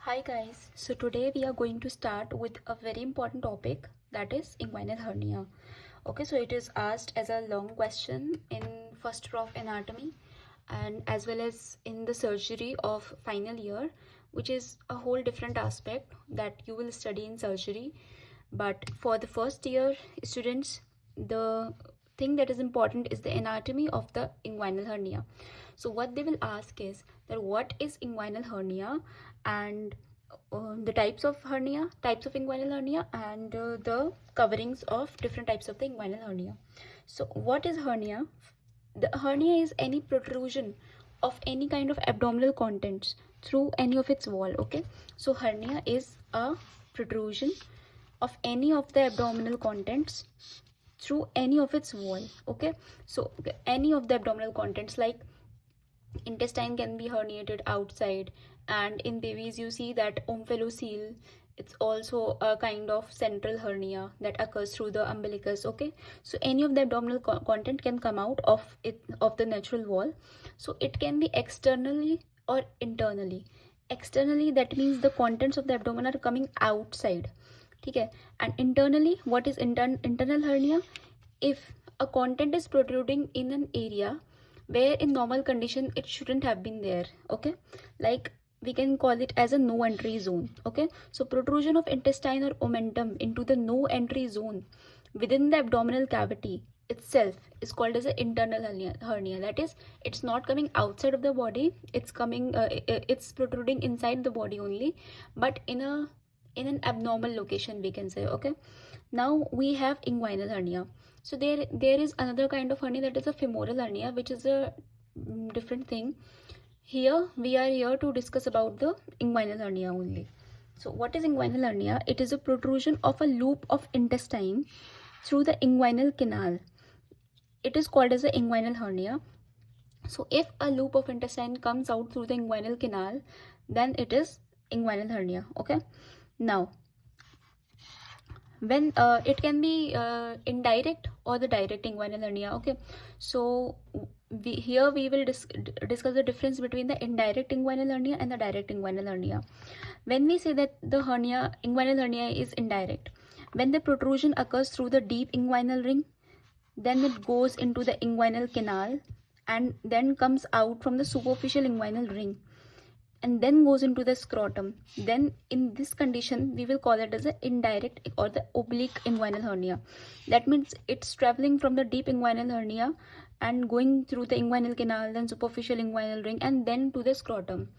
Hi guys, so today we are going to start with a very important topic, that is inguinal hernia. Okay, so it is asked as a long question in first prof anatomy and as well as in the surgery of final year, which is a whole different aspect that you will study in surgery. But for the first year students, the thing that is important is the anatomy of the inguinal hernia. So what they will ask is that what is inguinal hernia, and the types of inguinal hernia, and the coverings of different types of the inguinal hernia. So what is hernia? The hernia is any protrusion of any kind of abdominal contents through any of its wall. Okay, so hernia is a protrusion of any of the abdominal contents through any of its wall. Okay, so any of the abdominal contents, like intestine can be herniated outside, and in babies you see that omphalocele, it's also a kind of central hernia that occurs through the umbilicus. Okay, so any of the abdominal content can come out of it, of the natural wall. So it can be externally or internally. Externally, that means the contents of the abdomen are coming outside. Okay, and internally, what is internal hernia? If a content is protruding in an area where in normal condition it shouldn't have been there. Okay, like we can call it as a no entry zone. Okay, so protrusion of intestine or omentum into the no entry zone within the abdominal cavity itself is called as an internal hernia. That is, it's not coming outside of the body, it's coming it's protruding inside the body only, but in an abnormal location, we can say. Okay, now we have inguinal hernia. So there is another kind of hernia, that is a femoral hernia, which is a different thing. Here we are here to discuss about the inguinal hernia only. So what is inguinal hernia? It is a protrusion of a loop of intestine through the inguinal canal. It is called as a inguinal hernia. So if a loop of intestine comes out through the inguinal canal, then it is inguinal hernia. Okay, now when it can be indirect or the direct inguinal hernia. Okay, so we will discuss the difference between the indirect inguinal hernia and the direct inguinal hernia. When we say that the inguinal hernia is indirect, when the protrusion occurs through the deep inguinal ring, then it goes into the inguinal canal and then comes out from the superficial inguinal ring and then goes into the scrotum. Then in this condition we will call it as the indirect or the oblique inguinal hernia. That means it's traveling from the deep inguinal hernia and going through the inguinal canal, then superficial inguinal ring, and then to the scrotum.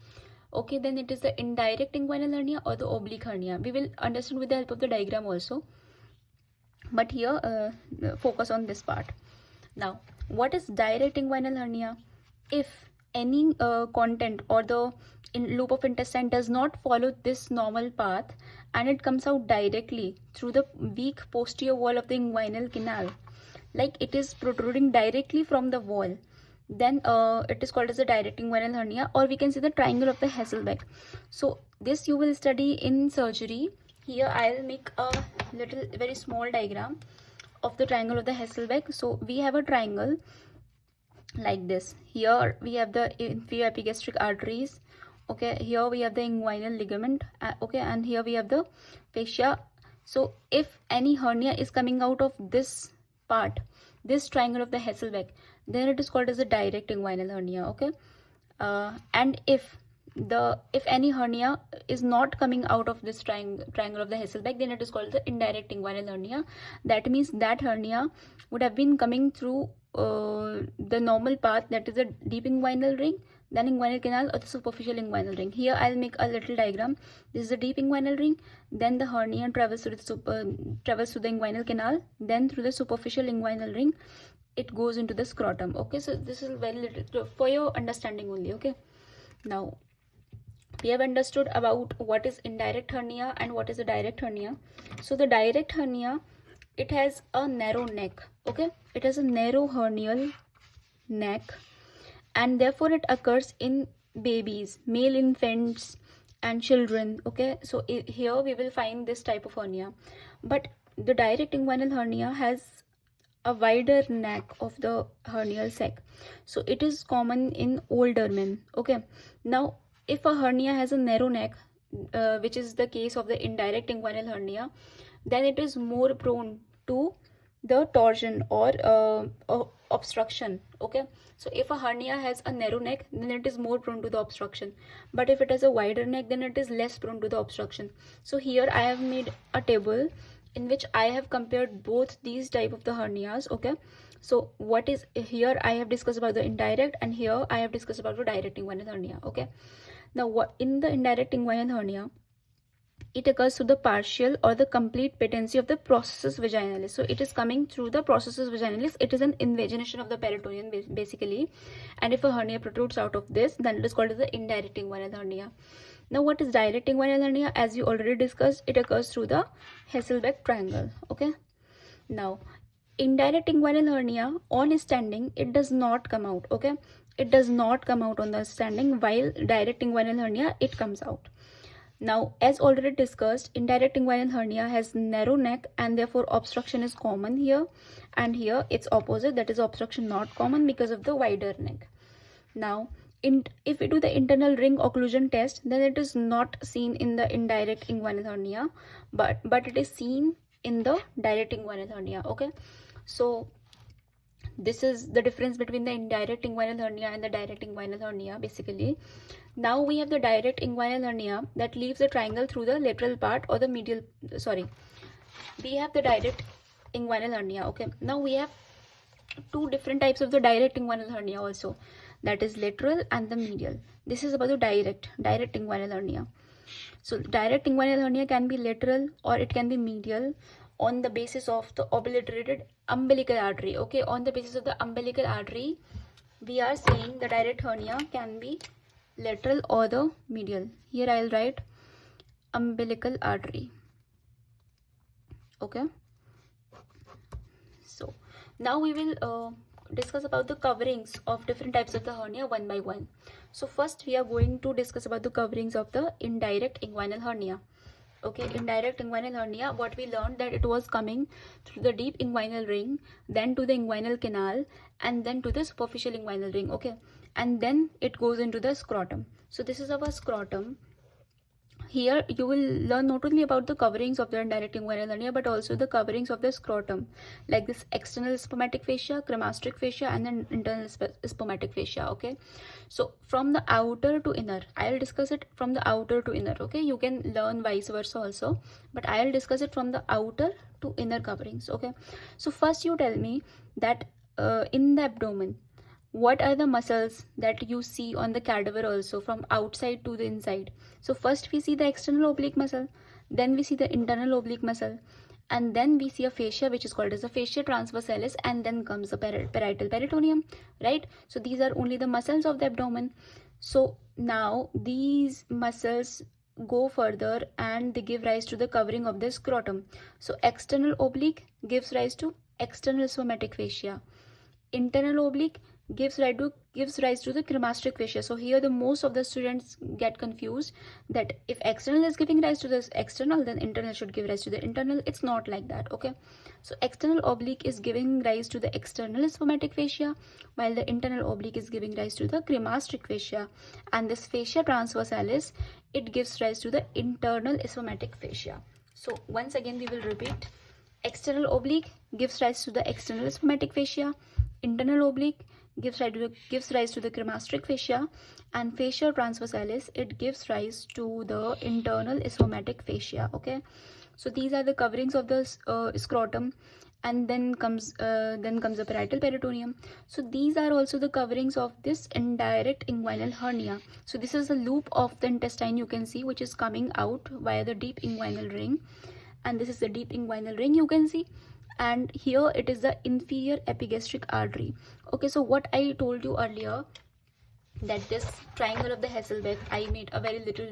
Okay, then it is the indirect inguinal hernia or the oblique hernia. We will understand with the help of the diagram also, but here focus on this part. Now, what is direct inguinal hernia? If any content or the loop of intestine does not follow this normal path and it comes out directly through the weak posterior wall of the inguinal canal, like it is protruding directly from the wall, then it is called as a direct inguinal hernia, or we can say the triangle of the Hasselbeck. So this you will study in surgery. Here I'll make a little very small diagram of the triangle of the Hasselbeck. So we have a triangle like this. Here we have the inferior epigastric arteries. Okay, here we have the inguinal ligament. Okay, and here we have the fascia. So if any hernia is coming out of this part, this triangle of the Hasselbeck, then it is called as a direct inguinal hernia. Okay, and if any hernia is not coming out of this triangle of the Hasselbeck, then it is called the indirect inguinal hernia. That means that hernia would have been coming through the normal path, that is a deep inguinal ring, then inguinal canal, or the superficial inguinal ring. Here I'll make a little diagram. This is the deep inguinal ring, then the hernia travels to the inguinal canal, then through the superficial inguinal ring it goes into the scrotum. Okay, so this is very little for your understanding only. Okay, now we have understood about what is indirect hernia and what is a direct hernia. So the direct hernia, it has a narrow neck. Okay, it has a narrow hernial neck, and therefore it occurs in babies, male infants and children. Okay, so here we will find this type of hernia. But the direct inguinal hernia has a wider neck of the hernial sac, so it is common in older men. Okay, now if a hernia has a narrow neck, which is the case of the indirect inguinal hernia, then it is more prone to the torsion or obstruction. Okay, so if a hernia has a narrow neck, then it is more prone to the obstruction, but if it has a wider neck, then it is less prone to the obstruction. So here I have made a table in which I have compared both these type of the hernias. Okay, so what is here, I have discussed about the indirect, and here I have discussed about the direct inguinal hernia. Okay, now what in the indirect inguinal hernia, it occurs through the partial or the complete patency of the processus vaginalis. So it is coming through the processus vaginalis. It is an invagination of the peritoneum basically, and if a hernia protrudes out of this, then it is called as the indirect inguinal hernia. Now what is direct inguinal hernia? As you already discussed, it occurs through the Hasselbeck triangle. Okay, now indirect inguinal hernia on standing, it does not come out. Okay, it does not come out on the standing, while direct inguinal hernia, it comes out. Now, as already discussed, indirect inguinal hernia has narrow neck and therefore obstruction is common here, and here it's opposite, that is obstruction not common because of the wider neck. Now, if we do the internal ring occlusion test, then it is not seen in the indirect inguinal hernia, but it is seen in the direct inguinal hernia. Okay, so this is the difference between the indirect inguinal hernia and the direct inguinal hernia basically. Now we have the direct inguinal hernia that leaves the triangle through the lateral part or the medial, sorry, we have the direct inguinal hernia. Okay, now we have two different types of the direct inguinal hernia also, that is lateral and the medial. This is about the direct inguinal hernia. So direct inguinal hernia can be lateral or it can be medial on the basis of the obliterated umbilical artery. Okay, on the basis of the umbilical artery, we are saying the direct hernia can be lateral or the medial. Here I will write umbilical artery. Okay, so now we will discuss about the coverings of different types of the hernia one by one. So first we are going to discuss about the coverings of the indirect inguinal hernia. Okay, indirect inguinal hernia, what we learned that it was coming through the deep inguinal ring, then to the inguinal canal, and then to the superficial inguinal ring. Okay, and then it goes into the scrotum. So this is our scrotum. Here you will learn not only about the coverings of the indirect inguinal hernia, but also the coverings of the scrotum, like this external spermatic fascia, cremasteric fascia, and then internal spermatic fascia. Okay, so from the outer to inner, I'll discuss it from the outer to inner. Okay, you can learn vice versa also, but I'll discuss it from the outer to inner coverings. Okay, so first you tell me that in the abdomen, what are the muscles that you see on the cadaver also from outside to the inside? So first we see the external oblique muscle, then we see the internal oblique muscle, and then we see a fascia which is called as the fascia transversalis, and then comes the parietal peritoneum, right? So these are only the muscles of the abdomen. So now these muscles go further and they give rise to the covering of the scrotum. So external oblique gives rise to external spermatic fascia, internal oblique gives rise to the cremasteric fascia. So here the most of the students get confused that if external is giving rise to this external, then internal should give rise to the internal. It's not like that. Okay, so external oblique is giving rise to the external spermatic fascia, while the internal oblique is giving rise to the cremasteric fascia, and this fascia transversalis, it gives rise to the internal spermatic fascia. So once again we will repeat: external oblique gives rise to the external spermatic fascia, internal oblique gives rise to the cremasteric fascia, and fascia transversalis, it gives rise to the internal spermatic fascia. Okay, so these are the coverings of the scrotum, and then comes the parietal peritoneum. So these are also the coverings of this indirect inguinal hernia. So this is the loop of the intestine, you can see, which is coming out via the deep inguinal ring, and this is the deep inguinal ring, you can see, and here it is the inferior epigastric artery. Okay, so what I told you earlier, that this triangle of the Hasselbeck, I made a very little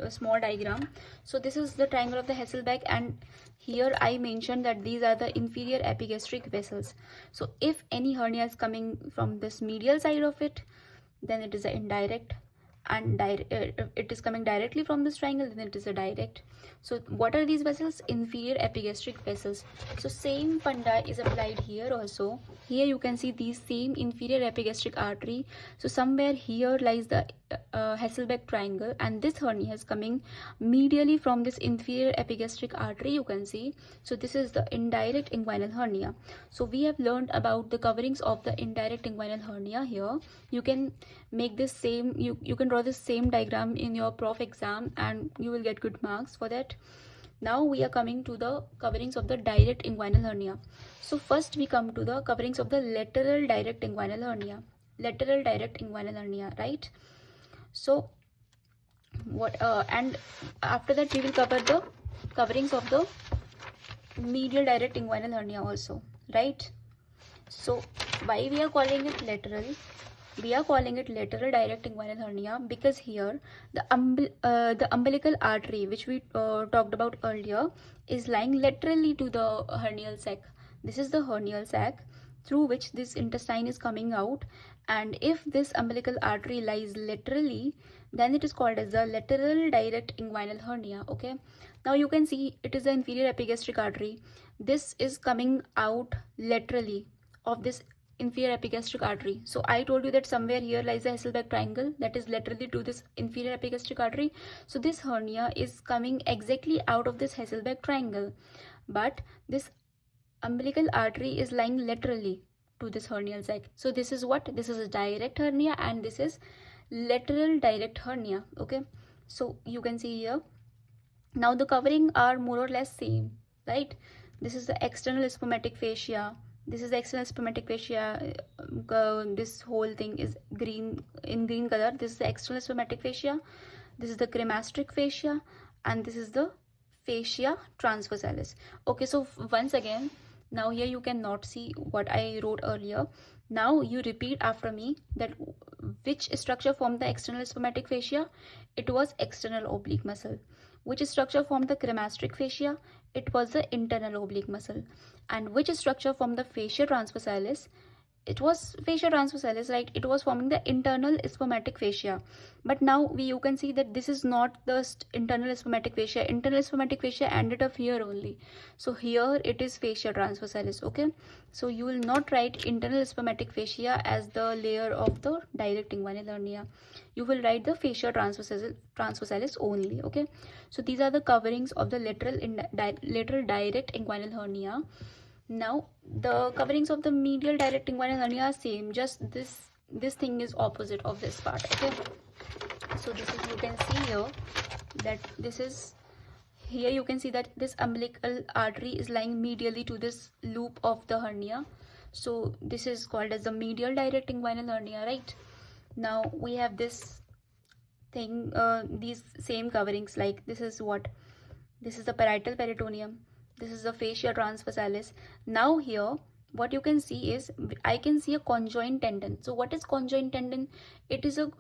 small diagram. So this is the triangle of the Hasselbeck, and here I mentioned that these are the inferior epigastric vessels. So if any hernia is coming from this medial side of it, then it is the indirect, and it is coming directly from this triangle, then it is a direct. So what are these vessels? Inferior epigastric vessels. So same funda is applied here also. Here you can see these same inferior epigastric artery. So somewhere here lies the Hasselbeck triangle, and this hernia is coming medially from this inferior epigastric artery, you can see. So this is the indirect inguinal hernia. So we have learned about the coverings of the indirect inguinal hernia. Here you can make this same, you can draw this same diagram in your prof exam and you will get good marks for that. Now we are coming to the coverings of the direct inguinal hernia. So first we come to the coverings of the lateral direct inguinal hernia. Lateral direct inguinal hernia, right? So what and after that we will cover the coverings of the medial direct inguinal hernia also, right? So why we are calling it lateral? We are calling it lateral direct inguinal hernia because here the umbilical artery, which we talked about earlier, is lying laterally to the hernial sac. This is the hernial sac through which this intestine is coming out, and if this umbilical artery lies laterally, then it is called as the lateral direct inguinal hernia. Okay, now you can see it is the inferior epigastric artery. This is coming out laterally of this inferior epigastric artery. So I told you that somewhere here lies the Hasselbeck triangle that is laterally to this inferior epigastric artery. So this hernia is coming exactly out of this Hasselbeck triangle, but this umbilical artery is lying laterally to this hernial sac. So this is what? This is a direct hernia and this is lateral direct hernia. Okay, so you can see here. Now the covering are more or less same, right? This is the external spermatic fascia. This is the external spermatic fascia. This whole thing is green, in green color. This is the external spermatic fascia. This is the cremastric fascia, and this is the fascia transversalis. Okay, so once again, now here you cannot see what I wrote earlier. Now you repeat after me that which structure formed the external spermatic fascia? It was external oblique muscle. Which structure formed the cremastric fascia? It was the internal oblique muscle. And which structure formed the fascia transversalis? It was fascia transversalis, right? It was forming the internal spermatic fascia. But now you can see that this is not the internal spermatic fascia. Internal spermatic fascia ended up here only. So here it is fascia transversalis. Okay, so you will not write internal spermatic fascia as the layer of the direct inguinal hernia. You will write the fascia transversalis only. Okay, so these are the coverings of the lateral direct inguinal hernia. Now the coverings of the medial direct inguinal hernia are same, just this thing is opposite of this part. Okay, so this is, you can see here that this is, here you can see that this umbilical artery is lying medially to this loop of the hernia. So this is called as the medial direct inguinal hernia, right? Now we have this thing, these same coverings, like this is what? This is the parietal peritoneum. This is the fascia transversalis. Now here what you can see is, I can see a conjoint tendon. So what is conjoint tendon? It is a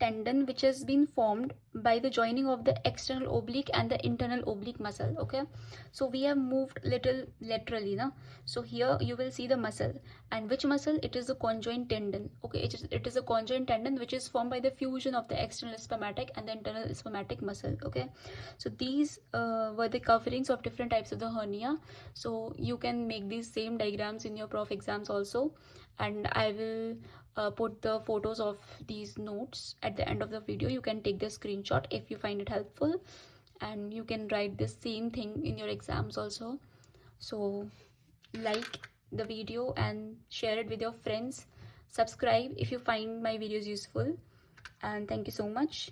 tendon which has been formed by the joining of the external oblique and the internal oblique muscle. Okay, so we have moved little laterally now. So here you will see the muscle, and which muscle? It is the conjoint tendon. Okay, it is a conjoint tendon which is formed by the fusion of the external spermatic and the internal spermatic muscle. Okay, so these were the coverings of different types of the hernia. So you can make these same diagrams in your prof exams also, and I will put the photos of these notes at the end of the video. You can take the screenshot if you find it helpful, and you can write the same thing in your exams also. So like the video and share it with your friends. Subscribe if you find my videos useful, and thank you so much.